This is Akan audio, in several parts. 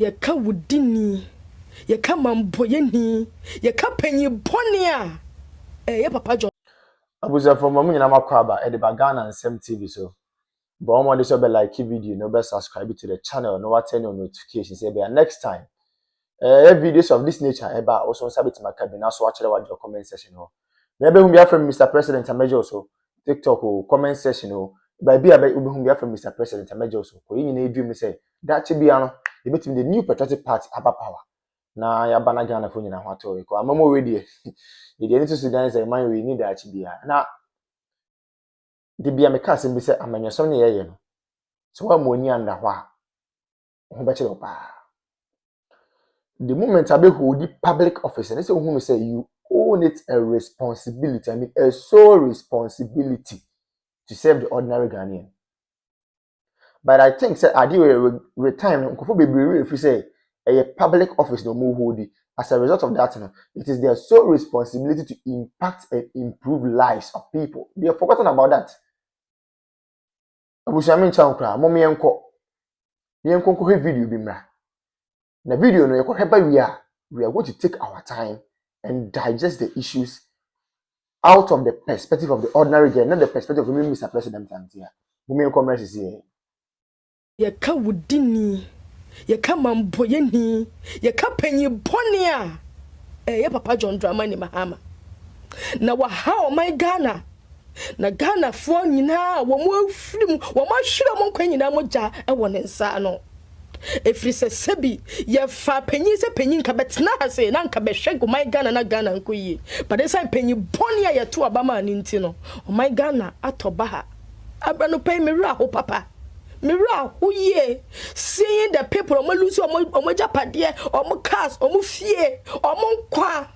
Ye ka wudini, ye ka mamboyeni, ye ka penyi bonia. Ye papa John. Abuza from mamu nyina makwaba e de bagana nsem TV so. But omo dey so be like video, no be subscribe to the channel, no what turn on notifications say be next time. Videos of this nature eba also sabit makabina so watch your comment section ho. Maybe whom be from Mr. President Amejo so TikTok or comment section ho. By be whom be from Mr. President Amejo so. Ko yin na dream say that chi bia no e betim the new patriotic party aba power. Na ya bana Ghanafuo nyina ho ato ko amamo we dey. The need to Sudan say man we need that chi bia. Na the bia me ka sem bi say amanyasom ne yeye no. So wa mo ni anda ho a ho be chiro pa. The moment I be hold the public office, and they say who say you own it a responsibility. I mean a sole responsibility to serve the ordinary Ghanaian. But I think say I do retirement. If you say a public office no more hold it. As a result of that, it is their sole responsibility to impact and improve lives of people. They have forgotten about that. Abushamin chankra, mommy enko. Yenko video bimra. In the video, we are going to take our time and digest the issues out of the perspective of the ordinary girl, not the perspective of Mr. President. Women commerce is here. Ye ka wudini, ye ka mamboyeni, ye ka penyi bonia. Ye papa John drama ni mahama. Na waha my Ghana. Na Ghanafuo nyina wo mo afrim, wo ma hwere mo nkwa nyina mo ja e wo ne nsa no. Efri se sebi ye fa penyi se penyi nka betena hase na nka behwe go my Ghana na Ghana nko yi but this time penyi boni ya to abama ni nti no o my Ghana atoba ha abra no pay me ra ho papa me ra ho ye seeing the people o mo lose o mo japade o mo cars o mo fie o mo nkwa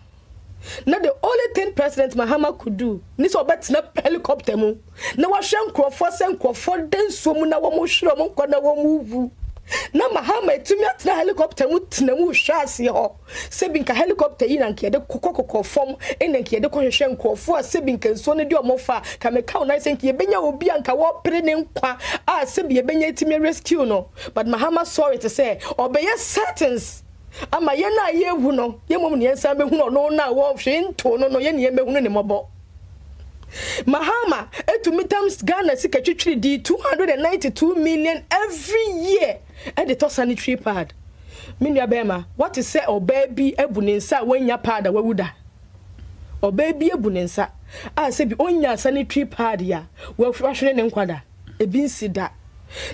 na the only thing President Mahama could do ni so betena helicopter mu na wa hwe nkrofo se nkrofo den so mu na wo mo hwere mo nkwa na wo mo vu na Mahama etumi atna helicopter mu tena mu hwase ho sebinka helicopter yi na nke de kokokoko fom ene nke de kohwehwe nkofo a sebinka nso ne de omofa ka me ka na senke yebenya obi anka wo pere ne nkwa a sebi yebenya etimi rescue no but Mahama sorry to say obeye sentence ama ye na ye hu no ye mom ne ensa be hu no na wo hwe nto no ye ne be hu ne mobo Mahama etumi times Ghana sika ck3d 292 million every year and the sanitary pad. Minya bema, what is say or baby ebunensa when ya pad awuda? Or baby ebunensa. I say be on ya sanitary pad ya. Well, frashing and quada. A bin sida.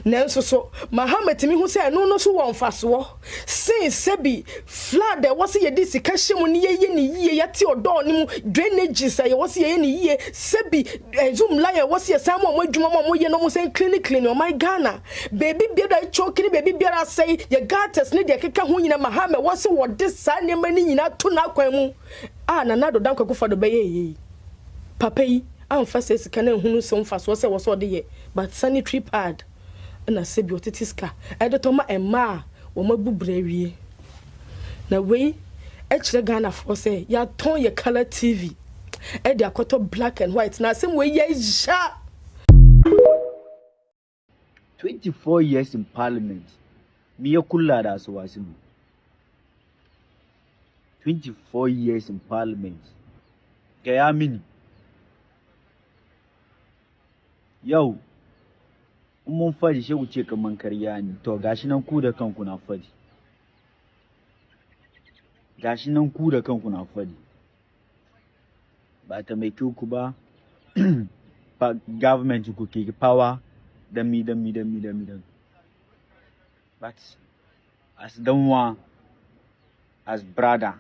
Nanso so Mahama timi hu say no so won faso since sebi flood there was ye dis kashe mu ne ye ne ye yate odo ne mu drainage say was ye ne ye sebi zoom line was ye sam mo adwuma mo ye no mo say clinic oh my Ghana baby biara chokini baby biara say ye gatas ne de keka hu nyina Mahama was what this sa ne mani nyina to na kwan mu na na do dan kwakufo do be ye papa yi amfa say sika na hunu so mfaso say was ode ye but sanitary pad na sebi otitiska edetoma emma wo mabubrawie na we ekire Ghanafuo say ya ton ye color TV e de akoto black and white na sem we ye ja 24 years in parliament me kula da so wasimu 24 years in parliament kaya mini yo mun fadi shi wuce kaman karya ne to gashi nan ku da kanku na fadi ba ta mai ku ba ba government ku ke power da mi but as dan wa as brother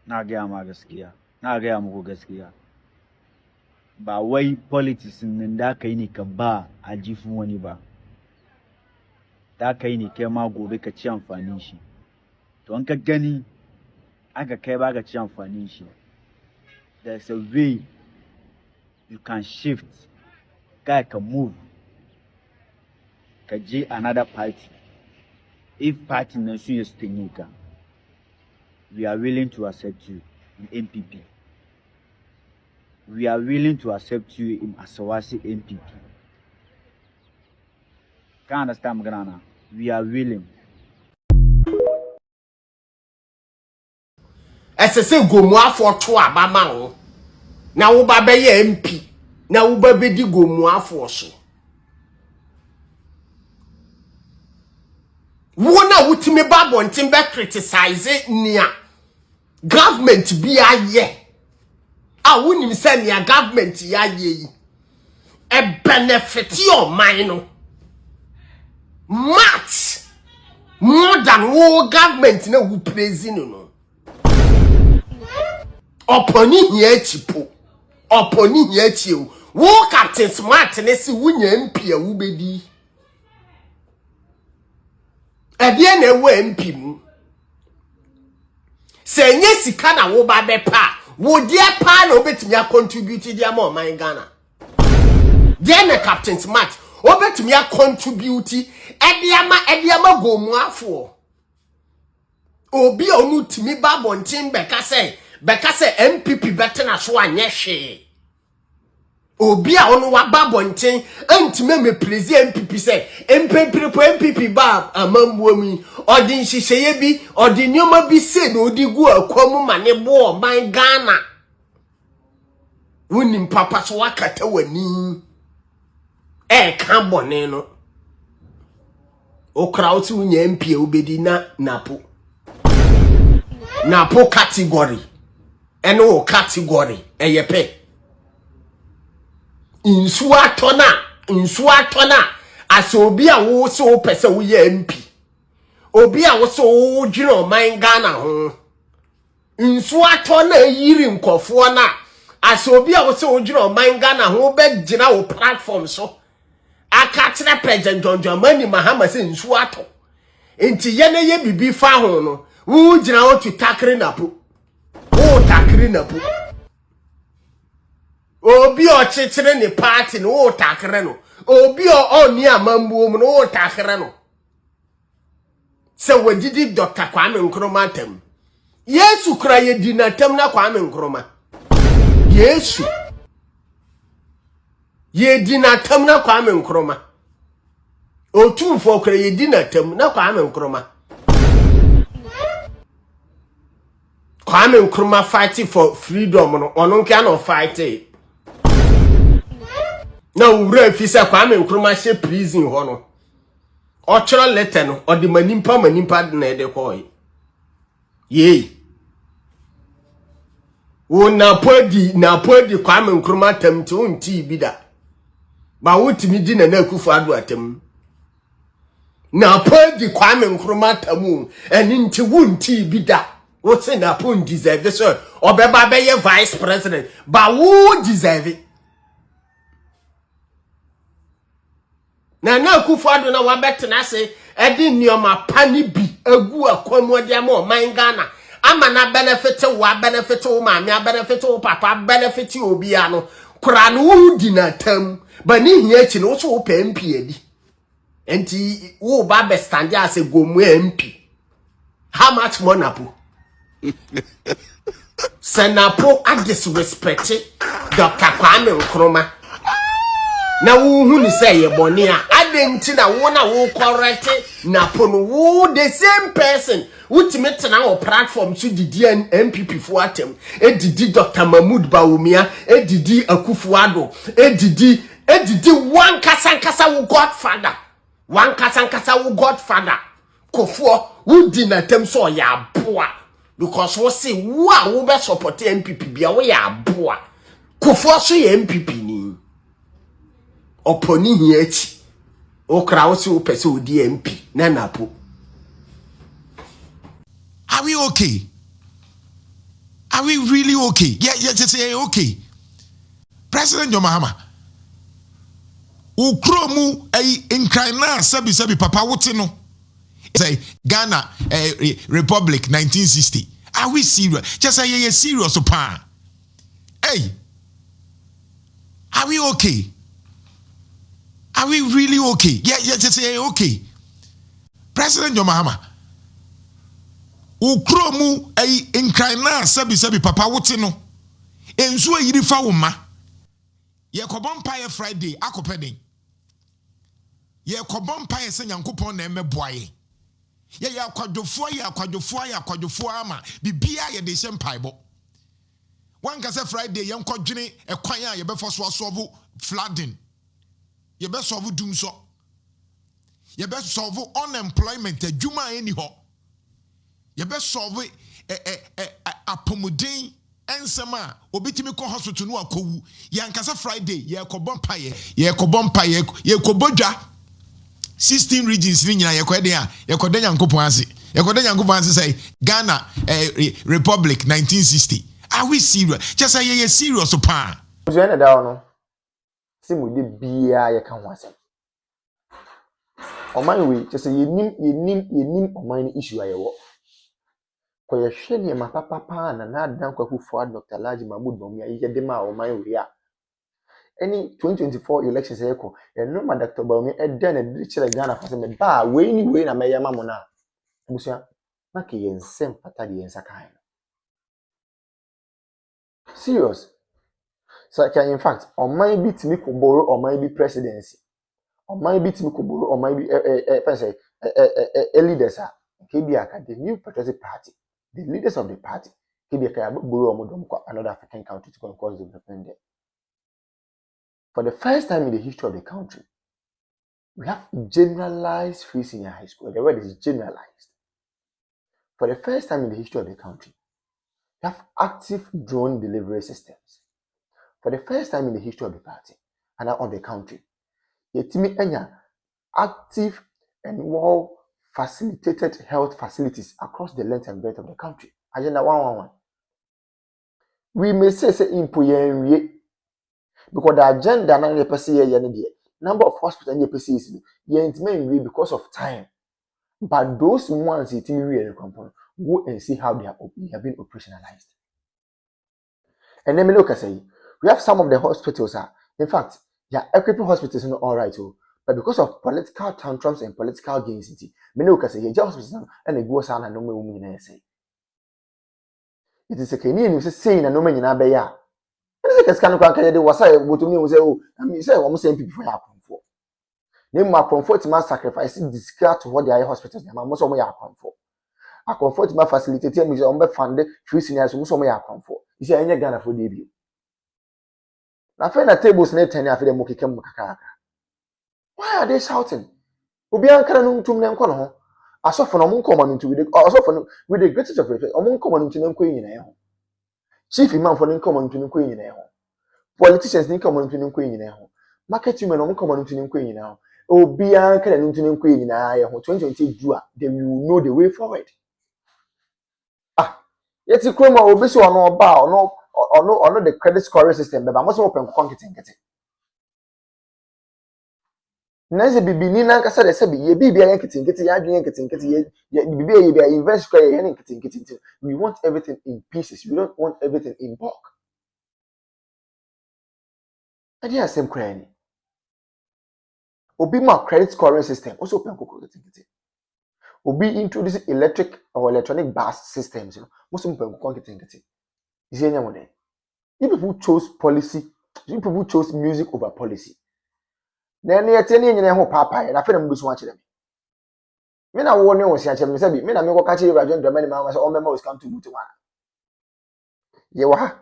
na ga muku gaskiya ba wai politics nan da kai ne ka ba a jifin wani ba da kai ne kai ma gobe ka ci amfanin shi to an ka gani aka kai ba ka ci amfanin shi there's a way you can shift ka move ka je another party if party nan su yi ka we are willing to accept you in MPP. We are willing to accept you in Asawasi MPP. Can't understand, Ghana? We are willing. Esese gomuafo to abama wo. Na wo ba be ye MP. Na wo ba be di gomuafo so. Wo na wutimi babo ntim be criticize nia. Government bi aye. A wonim se nia government ya ye yi. E benefit your mind much more than wo government na wo praising no. Oponi hia chipo. Oponi hia chiu. Wo Captain Smart na si wunya MP a wo bedi. Ebie na wo MP mu. Se nye sika na wo ba be pa, wo dia pa na obetumi a contribute dia ma man Ghana. Dia na Captain Smart, obetumi a contribute ediama gomuafo. Obi onu timi ba bontin beka se MPP bete na so anye hwe. Obi a onu wa ba bontin antime me president MPP se MPP ba amambuomi odi nhihye bi odi nyoma bi se na odi gu akwamu mane bo man Ghana. Wonim papa so wakata wani ka bone no. Okra oti unya MP obedi na napo category eno category eyepe insu atona as obi a wo so pese wo ye MP obi a wo so wo dwene man Ghana ho insu atona yiri nkofo na as obi a wo so wo dwene man Ghana ho be gina wo platform so aka tena president John Dramani Mahama se insu ato enti ye na ye bibi fa ho no wo gina wo to takre napo wo takre napo obi o chichire ni party no wo takre no obi o ni amambuo mu no wo takre no se wagidi Dr. Kwame Nkrumah tem Yesu kra ye di na tem na Kwame Nkrumah Yesu ye di na tem na Kwame Nkrumah otumfo kra ye di na tem na Kwame Nkrumah Kwame Nkrumah fighting for freedom no ono nke no fight na ura fi se Kwame Nkrumah she prison ho no o choro letter no o de manimpa na ede ko ye wo na podi Kwame Nkrumah tamti unti bida ba wutimi di na Akufo Addo atem na podi Kwame Nkrumah tamu eni nti wunti bida what's in a pun deserve so obeba be ye vice president but who deserve it na Akufo Addo na wabetena se edi nioma pani bi agu akwamu de ma man Ghana ama na benefit wo ma me benefit wo papa benefit obi ano kura no wo di na tam ba ni hia chi no so wo pa MP edi enti wo ba be stand as a gomu MP how much more napo Senapo a disrespect Dr. Kwame Nkrumah na wo hu ni say ye bone a adenti na wo correct na pono wo the same person ultimate na o platform so didi MPP fo atem edidi Dr. Mahmoud Bawumia edidi Akufo Addo edidi one kasankasa wo godfather Kofo wo di na tem so ya boa because we say wo be support MPP bia wo ya boa Kofo so ye MPP ni oponi hiachi okra wo se wo pese wo di MP na napo. Are we okay? Are we really okay? Yeah, just say okay. President John Mahama ukromu inkrana sabi papa wote no say Ghana Republic 1960. Are we serious? Just say yeah serious pa. Hey, are we okay? Are we really okay? Yeah, just say okay. President John Mahama ukromu inkrana sabi papa wote no enso ayiri fa wo ma ye kobompa ye Friday akopeden ye kobompa ye se Nyankopon na emeboaye ya akwadwofoɔ ama bibia ye de hyɛ mpaibo one ka say Friday yɛn kɔdwene ɛkwan a yɛbɛfa so asolve flooding yɛbɛ solve doom so yɛbɛ solve unemployment adwuma eni hɔ yɛbɛ solve apomuden ensɛm a obitimi kɔ hospital no akɔwu yɛn ka say Friday yɛkɔbɔ yɛkɔbɔdwa 16 regions ni nyina yɛkɔden a yɛkɔden Nyankopɔn ase say Ghana Republic 1960. Are we serious? Just say ye serious pa. So ene da no. Se mo de bia ye kan ho asem. Oman we just say yenim oman ni issue ayewo. Ko ye hwe ne ma papa na adan kwakufo Dr. Laji Mahmoud Bawumia ye de ma oman we a. Any 2024 elections eko eno ma Dr. Bawumia e den e de kire Ghana fa se me ba we na me yama mo na. Busia na ke ye nsem fata de yensa kan. Serious. So in fact, on my bit me could borrow or my be presidency. On my bit me could borrow or my be leaders are KBA, the new patriotic party, the leaders of the party, KBA borrow another African country to cause development there. For the first time in the history of the country, we have generalized free senior high school. The word is generalized. For the first time in the history of the country, we have active drone delivery systems. For the first time in the history of the party and of the country, yetimi enya active and well facilitated health facilities across the length and breadth of the country. Agenda 111. We may say impo yenwie because the agenda na the person here number of hospitals and the is yentime because of time. But those ones yetimi we go and see how they have been operationalized. And then me look say we have some of the hospitals in fact, equipping hospitals are all right, but because of political tantrums and political gains, many can say, hospitals and they go on and no woman say. It is a Kenyan who saying a no man in Abaya. It is a kind of country was I would to me was say, almost same people for for. Name my comfort my sacrificing discard to what the hospitals most of my account for. I comfort my facilitating me on funded free seniors who some account for. You see, any Ghana for debut. Na fe na tables na tani afi dem kekam kakaka. Why are they shouting? Obi ankara no ntum ne nko no ho. Asofo no mo nkoma no ntu asofo no with the greatest of respect, omo nkoma no ntu ne nko nyina ho. Chief imam for ne nkoma no ntu ne nko nyina ho. Politicians ne nkoma no ntu ne nko nyina ho. Market women no nkoma no ntu ne nko nyina ho. Obi ankara no ntu ne nko nyina ye ho. 2020 dua, they will know the way forward. Yeti kroma obi so ono ba ono the credit scoring system be ba mo so open konketenkete. Nanze bibini na kasa de se bi ye bibia yan ketenkete ya adwen ketenkete ye bibia ye bia invest square yan ketenkete. We want everything in pieces. We don't want everything in bulk. Adi asem kra ni. Obi ma credit scoring system also open konketenkete. Obi introduce electric or electronic bus systems, most open konketenkete. Is any one there? You people chose policy, you people chose music over policy. Na na yete ne nyina ho papa na fe na mbusu wa kire me. Me na wo ne wo sia kire me sabi me na me ko ka kire Regr3t JDM&Usel3ss o mema us come to boot one. Ye wa ha.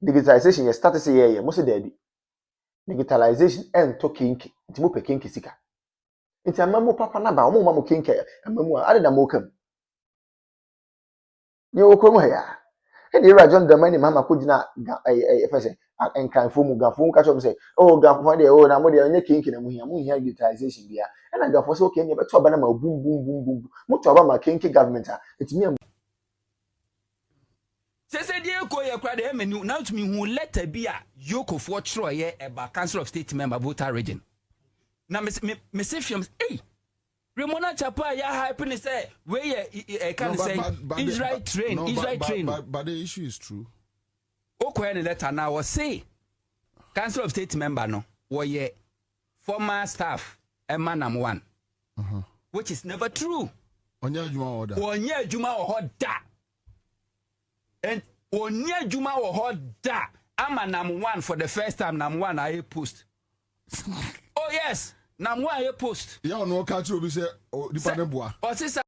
Digitalization ye start say ye mo se da bi. Digitalization en to kinki, nti mo pe kinki sika. Nti amamu papa na ba o mo ma mo kinki amamu a ade na mo kam. Ye wo ko mo ya. And the Regr3t JDM&Usel3ss mama ko gina efese enkanfo mu gafo ka chom say oh gafo de oh na mo de onye kinki na mu hia utilization bia and na gafo say okay ne beto ba na ma boom mo to ba ma kinki government a etimi Sese die ko ye kra de menu now to me who letter bi a yokofo chro ye eba council of state member voter region na me say fiam eh Remona Chapa ya hype ni say we ye can say Israel train but the issue is true. Okwe the letter now was say council of state member no ye former staff emanam one which is never true. Onya juma order and onya juma order amanam one for the first time nam one I post. Oh yes, na mo aye post ya no catch obi say nipa ne boa o se